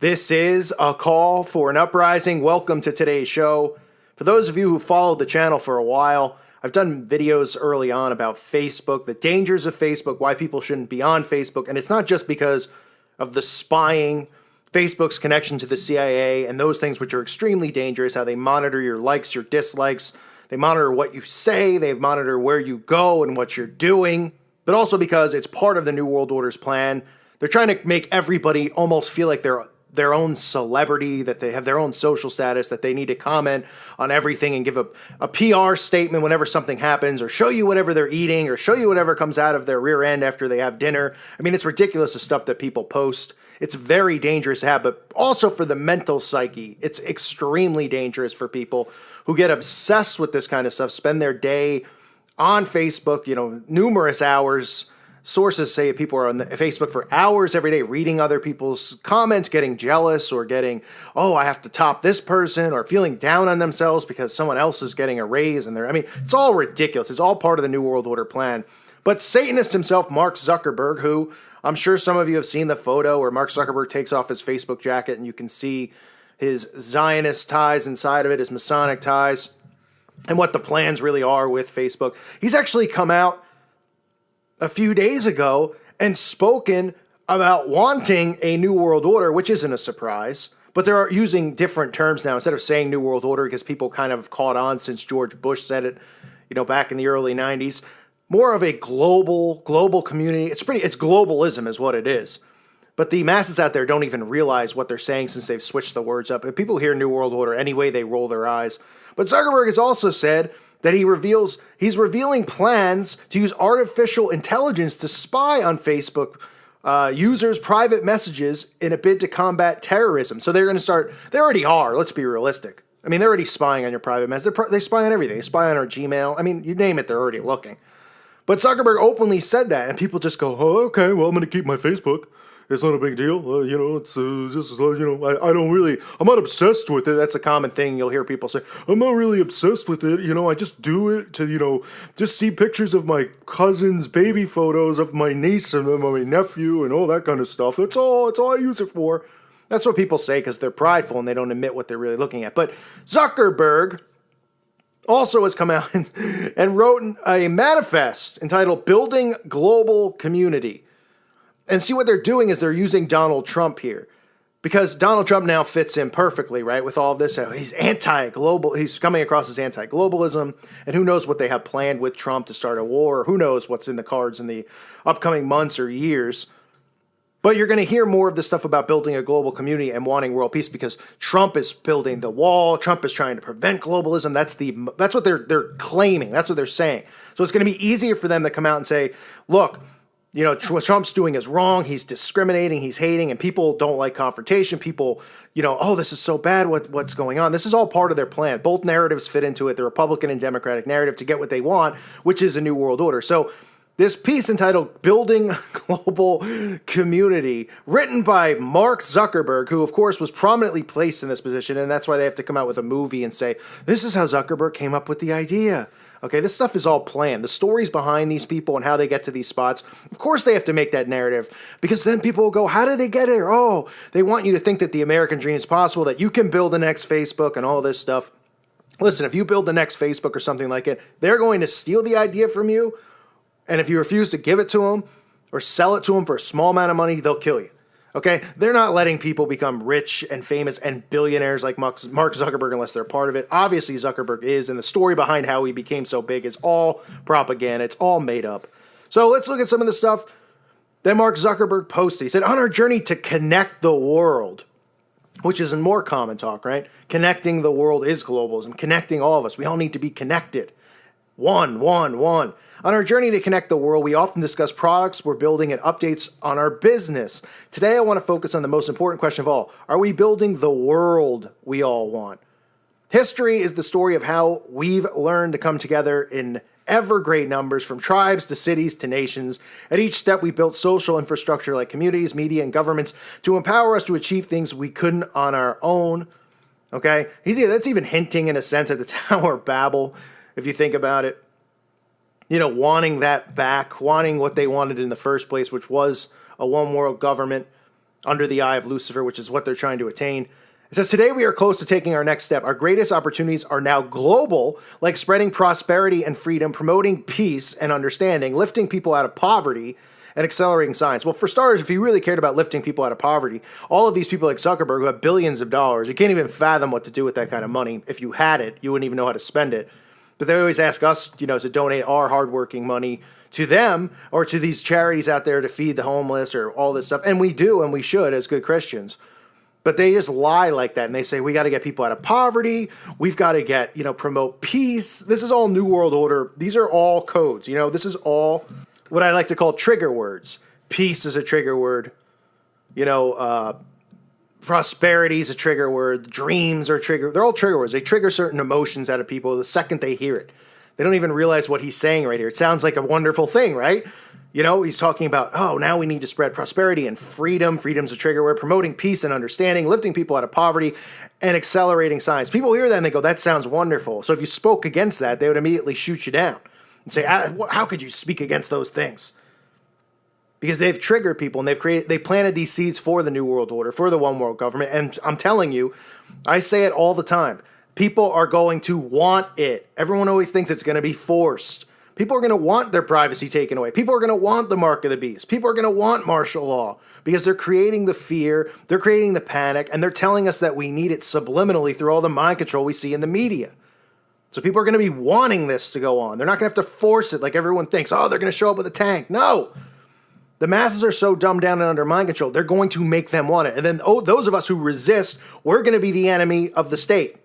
This is a call for an uprising. Welcome to today's show. For those of you who followed the channel for a while, I've done videos early on about Facebook, the dangers of Facebook, why people shouldn't be on Facebook. And it's not just because of the spying, Facebook's connection to the CIA, and those things which are extremely dangerous, how they monitor your likes, your dislikes. They monitor what you say, they monitor where you go and what you're doing, but also because it's part of the New World Order's plan. They're trying to make everybody almost feel like they're their own celebrity, that they have their own social status, that they need to comment on everything and give a PR statement whenever something happens, or show you whatever they're eating, or show you whatever comes out of their rear end after they have dinner. I mean, it's ridiculous, the stuff that people post. It's very dangerous to have, but also for the mental psyche, it's extremely dangerous for people who get obsessed with this kind of stuff, spend their day on Facebook, numerous hours. Sources say people are on Facebook for hours every day, reading other people's comments, getting jealous, or getting, I have to top this person, or feeling down on themselves because someone else is getting a raise. It's all ridiculous. It's all part of the New World Order plan. But Satanist himself, Mark Zuckerberg, who I'm sure some of you have seen the photo where Mark Zuckerberg takes off his Facebook jacket and you can see his Zionist ties inside of it, his Masonic ties, and what the plans really are with Facebook. He's actually come out a few days ago and spoken about wanting a new world order, which isn't a surprise, but they're using different terms now. Instead of saying new world order, because people kind of caught on since George Bush said it, back in the early 90s, more of a global community. It's globalism is what it is. But the masses out there don't even realize what they're saying since they've switched the words up. If people hear new world order anyway, they roll their eyes. But Zuckerberg has also said that he's revealing plans to use artificial intelligence to spy on Facebook users' private messages in a bid to combat terrorism. So they're going to start, they already are, let's be realistic. I mean, they're already spying on your private messages. They spy on everything. They spy on our Gmail. I mean, you name it, they're already looking. But Zuckerberg openly said that, and people just go, oh, okay, well, I'm going to keep my Facebook. It's not a big deal. It's just, I don't really, I'm not obsessed with it. That's a common thing you'll hear people say. I'm not really obsessed with it. I just do it to, just see pictures of my cousin's baby photos of my niece and my nephew and all that kind of stuff. That's all I use it for. That's what people say because they're prideful and they don't admit what they're really looking at. But Zuckerberg also has come out and wrote a manifest entitled Building Global Community. And see, what they're doing is they're using Donald Trump here, because Donald Trump now fits in perfectly, right, with all of this. He's anti-global. He's coming across as anti-globalism, and who knows what they have planned with Trump to start a war, or who knows what's in the cards in the upcoming months or years. But you're going to hear more of this stuff about building a global community and wanting world peace, because Trump is building the wall. Trump is trying to prevent globalism. That's what they're claiming. That's what they're saying. So it's going to be easier for them to come out and say, look, what Trump's doing is wrong. He's discriminating. He's hating, and people don't like confrontation. People, this is so bad. What's going on? This is all part of their plan. Both narratives fit into it, the Republican and Democratic narrative, to get what they want, which is a new world order. So this piece entitled Building Global Community, written by Mark Zuckerberg, who, of course, was prominently placed in this position, and that's why they have to come out with a movie and say, this is how Zuckerberg came up with the idea. Okay, this stuff is all planned. The stories behind these people and how they get to these spots, of course they have to make that narrative, because then people will go, how did they get here? Oh, they want you to think that the American dream is possible, that you can build the next Facebook and all this stuff. Listen, if you build the next Facebook or something like it, they're going to steal the idea from you, and if you refuse to give it to them or sell it to them for a small amount of money, they'll kill you. Okay, they're not letting people become rich and famous and billionaires like Mark Zuckerberg unless they're part of it. Obviously, Zuckerberg is, and the story behind how he became so big is all propaganda. It's all made up. So let's look at some of the stuff that Mark Zuckerberg posted. He said, on our journey to connect the world, which is in more common talk, right? Connecting the world is globalism, connecting all of us. We all need to be connected. One. On our journey to connect the world, we often discuss products we're building and updates on our business. Today, I want to focus on the most important question of all. Are we building the world we all want? History is the story of how we've learned to come together in ever great numbers, from tribes to cities to nations. At each step, we built social infrastructure like communities, media, and governments to empower us to achieve things we couldn't on our own. Okay? That's even hinting, in a sense, at the Tower of Babel, if you think about it. Wanting that back, wanting what they wanted in the first place, which was a one world government. under the eye of Lucifer, which is what they're trying to attain. It says, today we are close to taking our next step. Our greatest opportunities are now global, like spreading prosperity and freedom, promoting peace and understanding, lifting people out of poverty, and accelerating science. Well, for starters, if you really cared about lifting people out of poverty, all of these people like Zuckerberg who have billions of dollars, you can't even fathom what to do with that kind of money. If you had it, you wouldn't even know how to spend it. But they always ask us, to donate our hardworking money to them or to these charities out there to feed the homeless or all this stuff. And we do, and we should as good Christians. But they just lie like that. And they say, we got to get people out of poverty. We've got to get, promote peace. This is all New World Order. These are all codes. This is all what I like to call trigger words. Peace is a trigger word. Prosperity is a trigger word. Dreams are trigger. They're all trigger words. They trigger certain emotions out of people the second they hear it. They don't even realize what he's saying right here. It sounds like a wonderful thing, right? He's talking about, now we need to spread prosperity and freedom. Freedom's a trigger word. Promoting peace and understanding, lifting people out of poverty, and accelerating science. People hear that and they go, that sounds wonderful. So if you spoke against that, they would immediately shoot you down and say, how could you speak against those things? Because they've triggered people and they planted these seeds for the New World Order, for the one world government. And I'm telling you, I say it all the time. People are going to want it. Everyone always thinks it's going to be forced. People are going to want their privacy taken away. People are going to want the mark of the beast. People are going to want martial law because they're creating the fear, they're creating the panic, and they're telling us that we need it subliminally through all the mind control we see in the media. So people are going to be wanting this to go on. They're not going to have to force it like everyone thinks. They're going to show up with a tank. No. The masses are so dumbed down and under mind control, they're going to make them want it. And then those of us who resist, we're going to be the enemy of the state.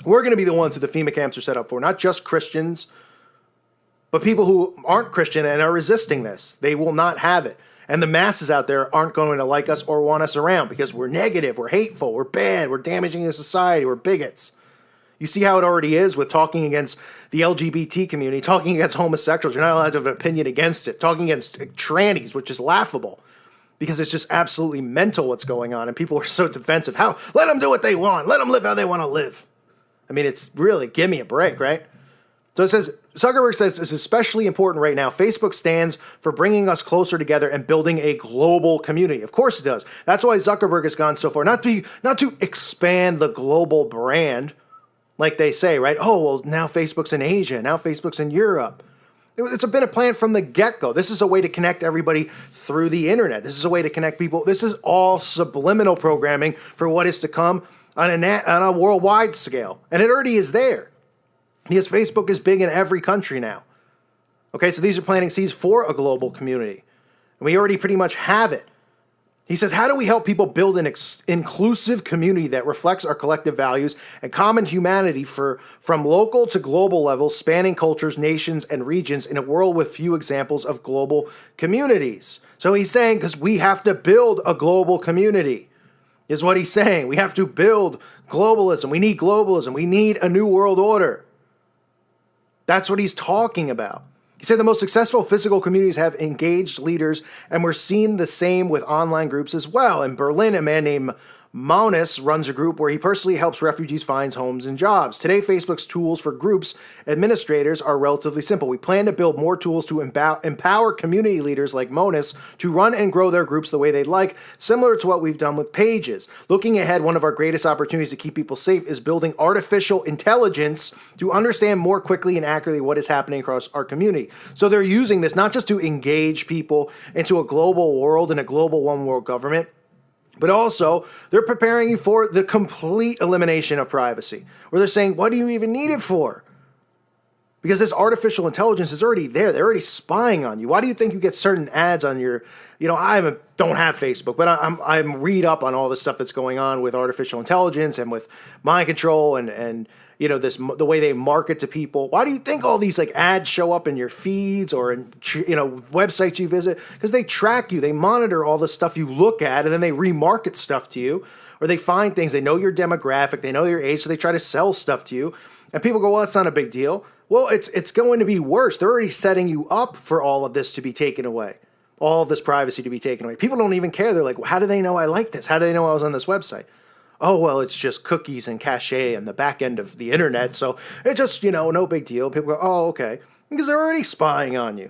We're going to be the ones who the FEMA camps are set up for, not just Christians, but people who aren't Christian and are resisting this. They will not have it. And the masses out there aren't going to like us or want us around because we're negative, we're hateful, we're bad, we're damaging the society, we're bigots. You see how it already is with talking against the LGBT community, talking against homosexuals. You're not allowed to have an opinion against it. Talking against trannies, which is laughable because it's just absolutely mental what's going on. And people are so defensive. Let them do what they want. Let them live how they want to live. I mean, it's really, give me a break, right? So it says, Zuckerberg says it's especially important right now. Facebook stands for bringing us closer together and building a global community. Of course it does. That's why Zuckerberg has gone so far. Not to expand the global brand, like they say, right? Oh, well, now Facebook's in Asia. Now Facebook's in Europe. It's been a plan from the get-go. This is a way to connect everybody through the internet. This is a way to connect people. This is all subliminal programming for what is to come on a worldwide scale. And it already is there. Because Facebook is big in every country now. Okay, so these are planting seeds for a global community. And we already pretty much have it. He says, how do we help people build an inclusive community that reflects our collective values and common humanity from local to global levels, spanning cultures, nations, and regions in a world with few examples of global communities? So he's saying, because we have to build a global community, is what he's saying. We have to build globalism. We need globalism. We need a new world order. That's what he's talking about. He said the most successful physical communities have engaged leaders, and we're seeing the same with online groups as well. In Berlin, a man named Maunus runs a group where he personally helps refugees find homes and jobs. Today, Facebook's tools for groups administrators are relatively simple. We plan to build more tools to empower community leaders like Maunus to run and grow their groups the way they'd like, similar to what we've done with Pages. Looking ahead, one of our greatest opportunities to keep people safe is building artificial intelligence to understand more quickly and accurately what is happening across our community. So they're using this not just to engage people into a global world and a global one world government, but also they're preparing you for the complete elimination of privacy, where they're saying, what do you even need it for? Because this artificial intelligence is already there. They're already spying on you. Why do you think you get certain ads on your, I don't have Facebook, but I'm read up on all the stuff that's going on with artificial intelligence and with mind control and the way they market to people. Why do you think all these ads show up in your feeds or in websites you visit? Because they track you, they monitor all the stuff you look at, and then they remarket stuff to you, or they find things. They know your demographic, they know your age, so they try to sell stuff to you. And people go, well, that's not a big deal. Well, it's going to be worse. They're already setting you up for all of this to be taken away, all of this privacy to be taken away. People don't even care. They're like, well, how do they know I like this? How do they know I was on this website? Oh, well, it's just cookies and cache and the back end of the internet. So it's just, no big deal. People go, oh, okay. Because they're already spying on you.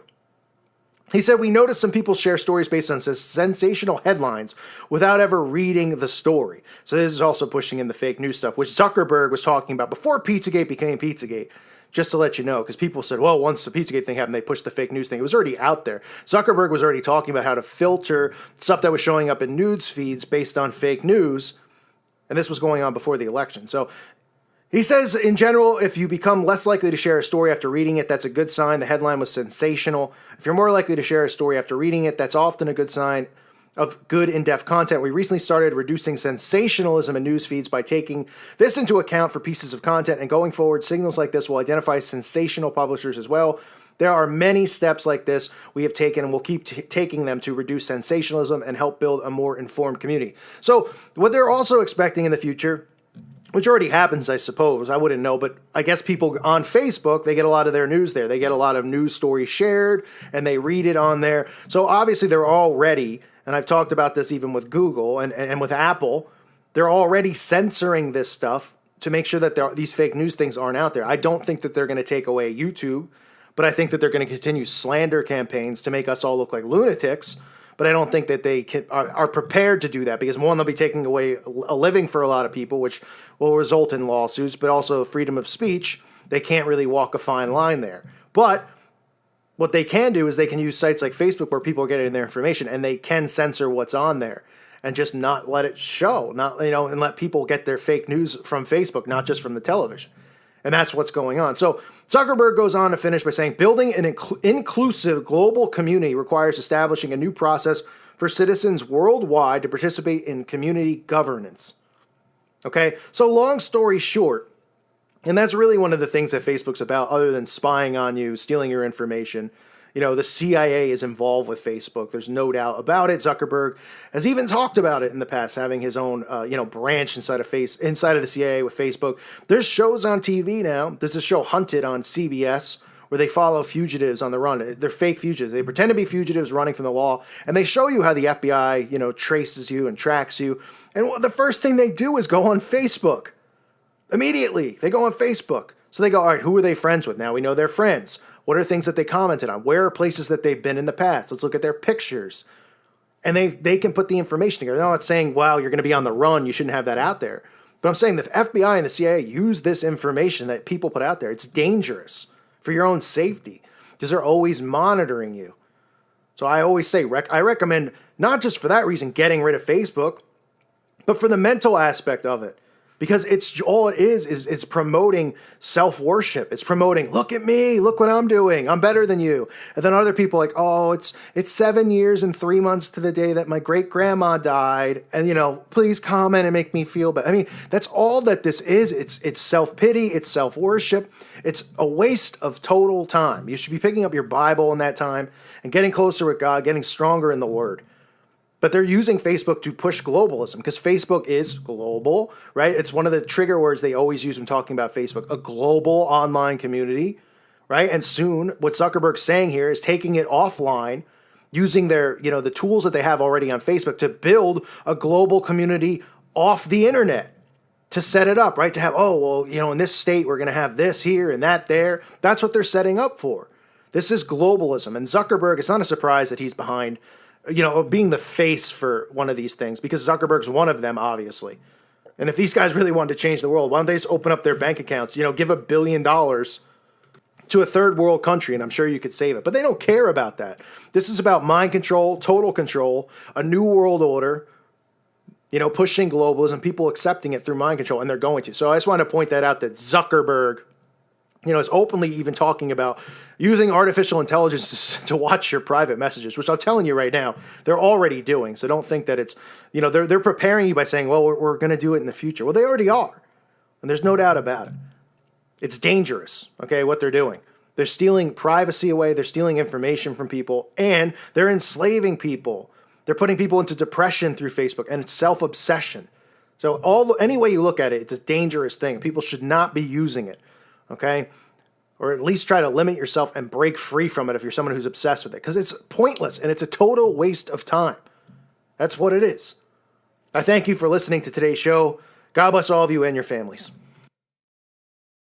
He said, we noticed some people share stories based on sensational headlines without ever reading the story. So this is also pushing in the fake news stuff, which Zuckerberg was talking about before Pizzagate became Pizzagate. Just to let you know, because people said, well, once the Pizzagate thing happened, they pushed the fake news thing. It was already out there. Zuckerberg was already talking about how to filter stuff that was showing up in news feeds based on fake news. And this was going on before the election. So he says, in general, if you become less likely to share a story after reading it, that's a good sign. The headline was sensational. If you're more likely to share a story after reading it, that's often a good sign of good in-depth content. We recently started reducing sensationalism in news feeds by taking this into account for pieces of content, and going forward, signals like this will identify sensational publishers as well. There are many steps like this we have taken, and we'll keep taking them to reduce sensationalism and help build a more informed community. So what they're also expecting in the future, which already happens, I suppose, I wouldn't know, but I guess people on Facebook, they get a lot of their news there. They get a lot of news stories shared, and they read it on there. So obviously they're already, and I've talked about this even with Google and with Apple, they're already censoring this stuff to make sure that these fake news things aren't out there. I don't think that they're going to take away YouTube, but I think that they're going to continue slander campaigns to make us all look like lunatics. But I don't think that they are prepared to do that, because one, they'll be taking away a living for a lot of people, which will result in lawsuits, but also freedom of speech. They can't really walk a fine line there. But what they can do is they can use sites like Facebook where people are getting their information, and they can censor what's on there and just not let it show, and let people get their fake news from Facebook, not just from the television. And that's what's going on. So Zuckerberg goes on to finish by saying, building an inclusive global community requires establishing a new process for citizens worldwide to participate in community governance. Okay, so long story short, and that's really one of the things that Facebook's about, other than spying on you, stealing your information. The CIA is involved with Facebook. There's no doubt about it. Zuckerberg has even talked about it in the past, having his own, branch inside of the CIA with Facebook. There's shows on TV now. There's a show Hunted on CBS where they follow fugitives on the run. They're fake fugitives. They pretend to be fugitives running from the law, and they show you how the FBI, traces you and tracks you. And the first thing they do is go on Facebook. Immediately, they go on Facebook. So they go, all right, who are they friends with? Now we know they're friends. What are things that they commented on? Where are places that they've been in the past? Let's look at their pictures. And they can put the information together. They're not saying, wow, you're going to be on the run. You shouldn't have that out there. But I'm saying the FBI and the CIA use this information that people put out there. It's dangerous for your own safety because they're always monitoring you. So I always say, I recommend, not just for that reason, getting rid of Facebook, but for the mental aspect of it. Because it's all it is it's promoting self-worship. It's promoting, look at me, look what I'm doing. I'm better than you. And then other people are like, oh, it's 7 years and 3 months to the day that my great-grandma died. And, please comment and make me feel better. I mean, that's all that this is. It's self-pity. It's self-worship. It's a waste of total time. You should be picking up your Bible in that time and getting closer with God, getting stronger in the Word. But they're using Facebook to push globalism because Facebook is global, right? It's one of the trigger words they always use when talking about Facebook, a global online community, right? And soon what Zuckerberg's saying here is taking it offline, using their, the tools that they have already on Facebook to build a global community off the internet, to set it up, right? To have, in this state, we're going to have this here and that there. That's what they're setting up for. This is globalism. And Zuckerberg, it's not a surprise that he's behind being the face for one of these things, because Zuckerberg's one of them, obviously. And if these guys really wanted to change the world, why don't they just open up their bank accounts, give $1 billion to a third world country, and I'm sure you could save it. But they don't care about that. This is about mind control, total control, a new world order, pushing globalism, people accepting it through mind control, and they're going to. So I just want to point that out, that Zuckerberg, is openly even talking about using artificial intelligence to watch your private messages, which I'm telling you right now, they're already doing. So don't think that it's, they're preparing you by saying, well, we're going to do it in the future. Well, they already are. And there's no doubt about it. It's dangerous, okay, what they're doing. They're stealing privacy away. They're stealing information from people, and they're enslaving people. They're putting people into depression through Facebook, and it's self-obsession. So any way you look at it, it's a dangerous thing. People should not be using it. Okay? Or at least try to limit yourself and break free from it if you're someone who's obsessed with it. Because it's pointless and it's a total waste of time. That's what it is. I thank you for listening to today's show. God bless all of you and your families.